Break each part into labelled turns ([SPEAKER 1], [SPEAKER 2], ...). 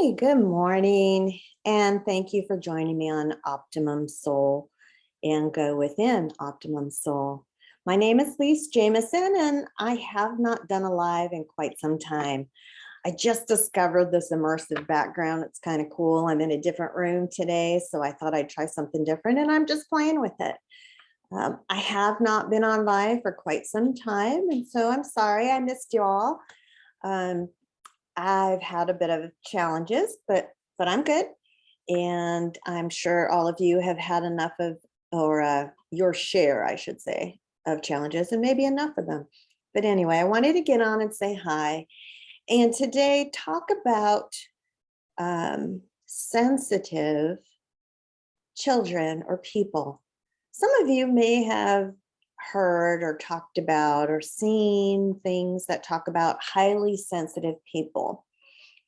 [SPEAKER 1] Hey, good morning, and thank you for joining me on Optimum Soul and Go Within Optimum Soul. My name is Lise Jamison, and I have not done a live in quite some time. I just discovered this immersive background. It's kind of cool. I'm in a different room today, so I thought I'd try something different, and I'm just playing with it. I have not been on live for quite some time, and so I'm sorry I missed you all. Um, I've had a bit of challenges, but I'm good. And I'm sure all of you have had enough of, or your share, I should say, of challenges, and maybe enough of them. But anyway, I wanted to get on and say hi. And today, talk about sensitive children or people. Some of you may have heard or talked about or seen things that talk about highly sensitive people.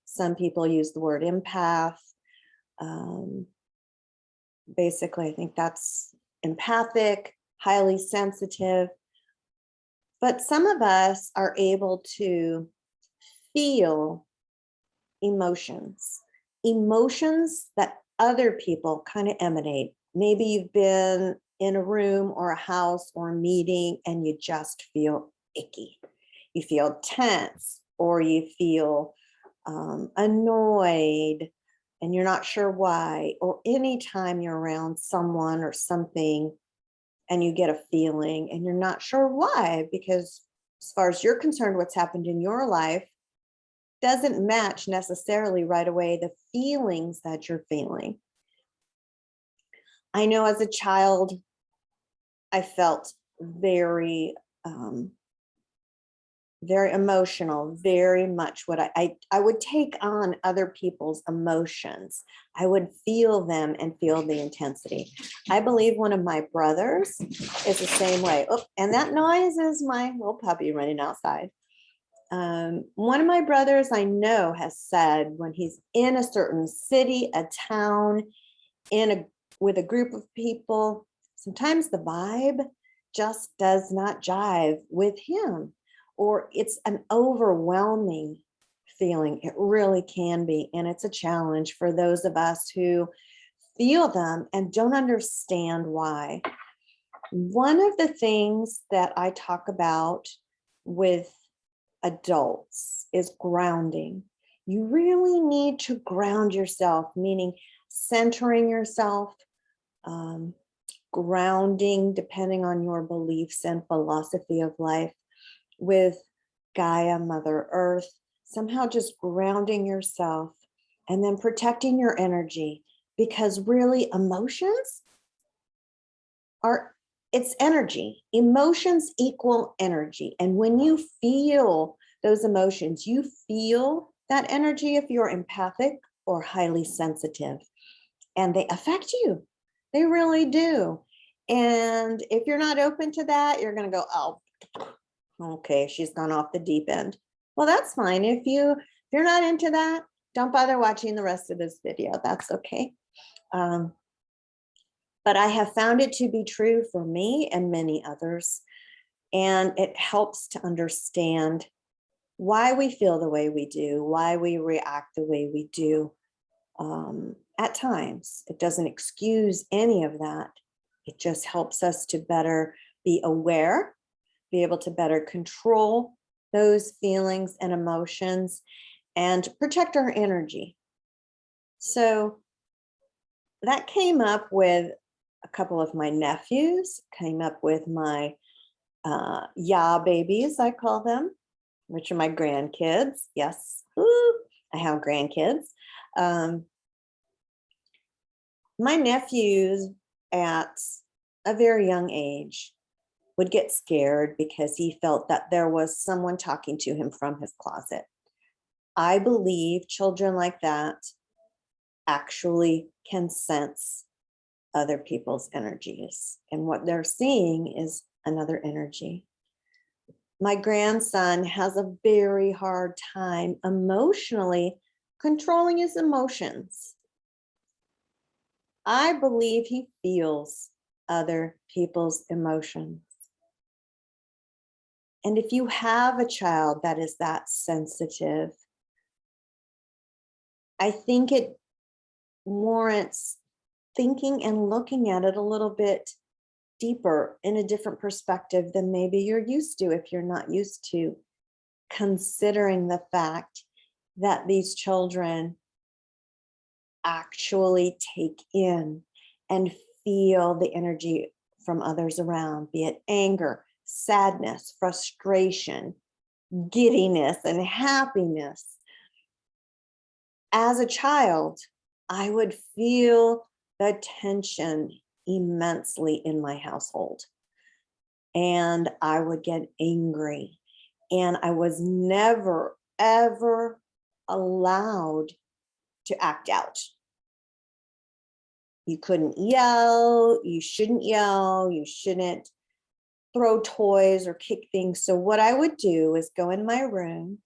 [SPEAKER 1] Some people use the word empath. Um, Basically, I think that's empathic, highly sensitive. But some of us are able to feel emotions, emotions that other people kind of emanate. Maybe you've been in a room or a house or a meeting and you just feel icky. You feel tense, or you feel annoyed and you're not sure why, or anytime you're around someone or something and you get a feeling and you're not sure why, because as far as you're concerned, what's happened in your life doesn't match necessarily right away the feelings that you're feeling. I know as a child, I felt very emotional, very much what I would take on other people's emotions. I would feel them and feel the intensity. I believe one of my brothers is the same way. Oh, and that noise is my little puppy running outside. One of my brothers I know has said when he's in a certain city, a town, with a group of people, sometimes the vibe just does not jive with him, or it's an overwhelming feeling. It really can be, and it's a challenge for those of us who feel them and don't understand why. One of the things that I talk about with adults is grounding. You really need to ground yourself, meaning centering yourself, um, grounding, depending on your beliefs and philosophy of life, with Gaia, Mother Earth, somehow just grounding yourself and then protecting your energy, because really emotions are, it's energy. Emotions equal energy. And when you feel those emotions, you feel that energy if you're empathic or highly sensitive, and they affect you. They really do. And if you're not open to that, you're going to go, oh, okay, she's gone off the deep end. Well, that's fine. If you're not into that, don't bother watching the rest of this video. That's okay. But I have found it to be true for me and many others. And it helps to understand why we feel the way we do, why we react the way we do. At times, it doesn't excuse any of that. It just helps us to better be aware, be able to better control those feelings and emotions, and protect our energy. So that came up with a couple of my nephews, came up with my yeah babies, I call them, which are my grandkids. Yes, ooh, I have grandkids. My nephews at a very young age would get scared because he felt that there was someone talking to him from his closet. I believe children like that actually can sense other people's energies, and what they're seeing is another energy. My grandson has a very hard time emotionally controlling his emotions. I believe he feels other people's emotions. And if you have a child that is that sensitive, I think it warrants thinking and looking at it a little bit deeper in a different perspective than maybe you're used to if you're not used to considering the fact that these children actually take in and feel the energy from others around, be it anger, sadness, frustration, giddiness, and happiness. As a child, I would feel the tension immensely in my household, and I would get angry, and I was never, ever allowed to act out. You couldn't yell, you shouldn't throw toys or kick things. So what I would do is go in my room,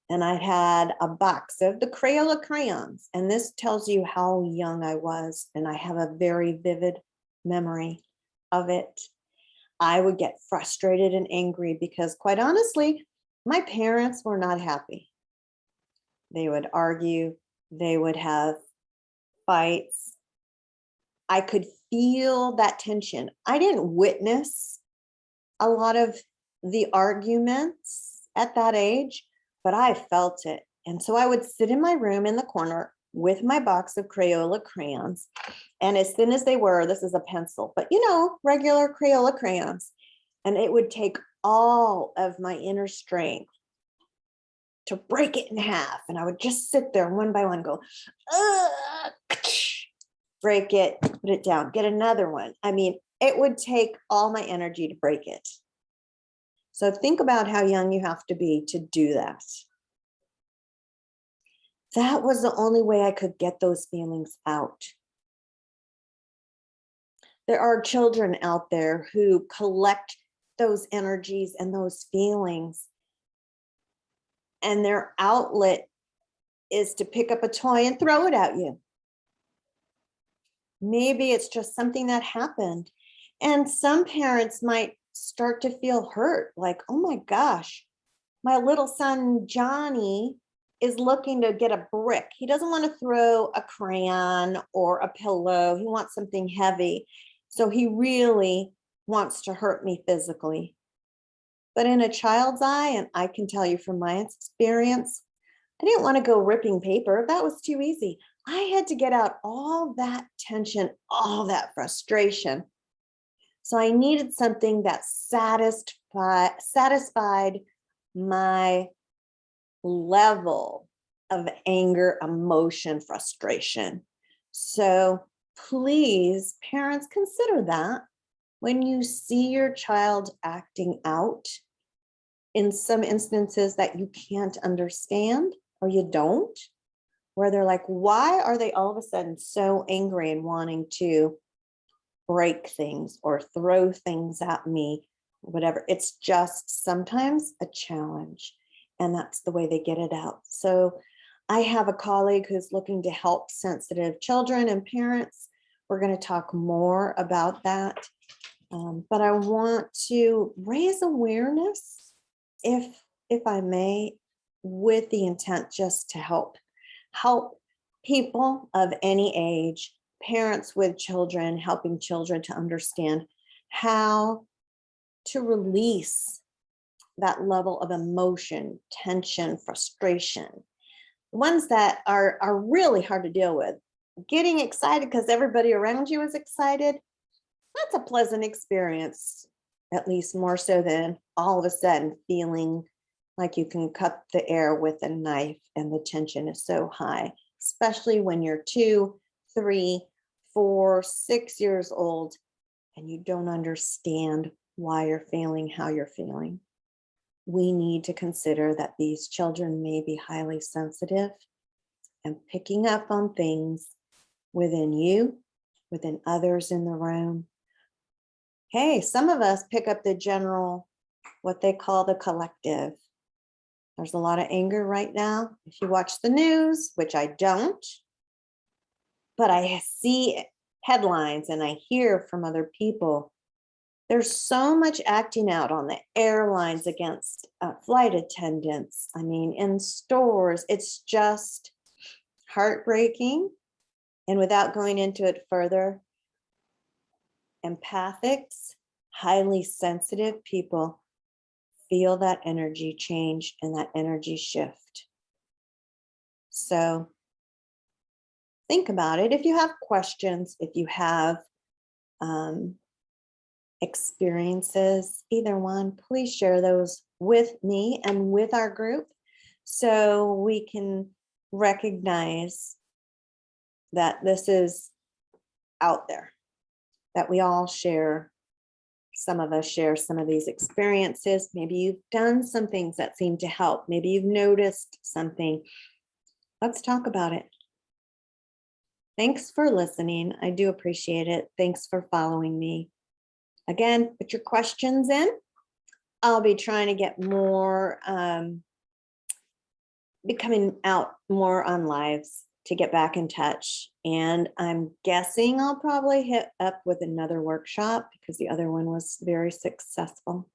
[SPEAKER 1] and I had a box of the Crayola crayons. And this tells you how young I was. And I have a very vivid memory of it. I would get frustrated and angry because, quite honestly, my parents were not happy. They would argue, they would have fights. I could feel that tension. I didn't witness a lot of the arguments at that age, but I felt it. And so I would sit in my room in the corner with my box of Crayola crayons. And as thin as they were, this is a pencil, but regular Crayola crayons. And it would take all of my inner strength to break it in half. And I would just sit there one by one, go, break it, put it down, get another one. I mean, it would take all my energy to break it. So think about how young you have to be to do that. That was the only way I could get those feelings out. There are children out there who collect those energies and those feelings, and their outlet is to pick up a toy and throw it at you. Maybe it's just something that happened. And some parents might start to feel hurt, like, oh my gosh, my little son Johnny is looking to get a brick. He doesn't want to throw a crayon or a pillow. He wants something heavy. So he really wants to hurt me physically. But in a child's eye, and I can tell you from my experience, I didn't want to go ripping paper. That was too easy. I had to get out all that tension, all that frustration. So I needed something that satisfied my level of anger, emotion, frustration. So please, parents, consider that when you see your child acting out in some instances that you can't understand or you don't, where they're like, why are they all of a sudden so angry and wanting to break things or throw things at me, whatever. It's just sometimes a challenge, and that's the way they get it out. So I have a colleague who's looking to help sensitive children and parents. We're going to talk more about that. But I want to raise awareness, if I may, with the intent just to help people of any age, parents with children, helping children to understand how to release that level of emotion, tension, frustration, ones that are really hard to deal with. Getting excited because everybody around you is excited, that's a pleasant experience, at least more so than all of a sudden feeling like you can cut the air with a knife and the tension is so high, especially when you're 2, 3, 4, 6 years old and you don't understand why you're feeling how you're feeling. We need to consider that these children may be highly sensitive and picking up on things within you, within others in the room. Hey, some of us pick up the general, what they call the collective. There's a lot of anger right now. If you watch the news, which I don't, but I see headlines and I hear from other people, there's so much acting out on the airlines against flight attendants. I mean, in stores, it's just heartbreaking. And without going into it further, empathics, highly sensitive people feel that energy change and that energy shift. So think about it. If you have questions, if you have experiences, either one, please share those with me and with our group so we can recognize that this is out there, that we all share. Some of us share some of these experiences. Maybe you've done some things that seem to help. Maybe you've noticed something. Let's talk about it. Thanks for listening. I do appreciate it. Thanks for following me. Again, put your questions in. I'll be trying to get more, be coming out more on lives to get back in touch. And I'm guessing I'll probably hit up with another workshop because the other one was very successful.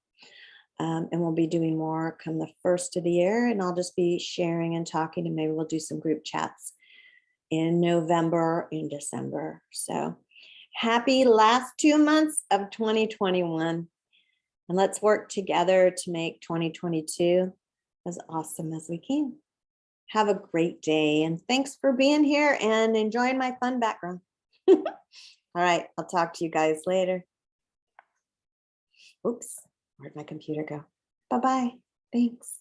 [SPEAKER 1] And we'll be doing more come the first of the year, and I'll just be sharing and talking, and maybe we'll do some group chats in November, in December. So happy last 2 months of 2021. And let's work together to make 2022 as awesome as we can. Have a great day, and thanks for being here and enjoying my fun background. All right, I'll talk to you guys later. Oops, where'd my computer go? Bye-bye. Thanks.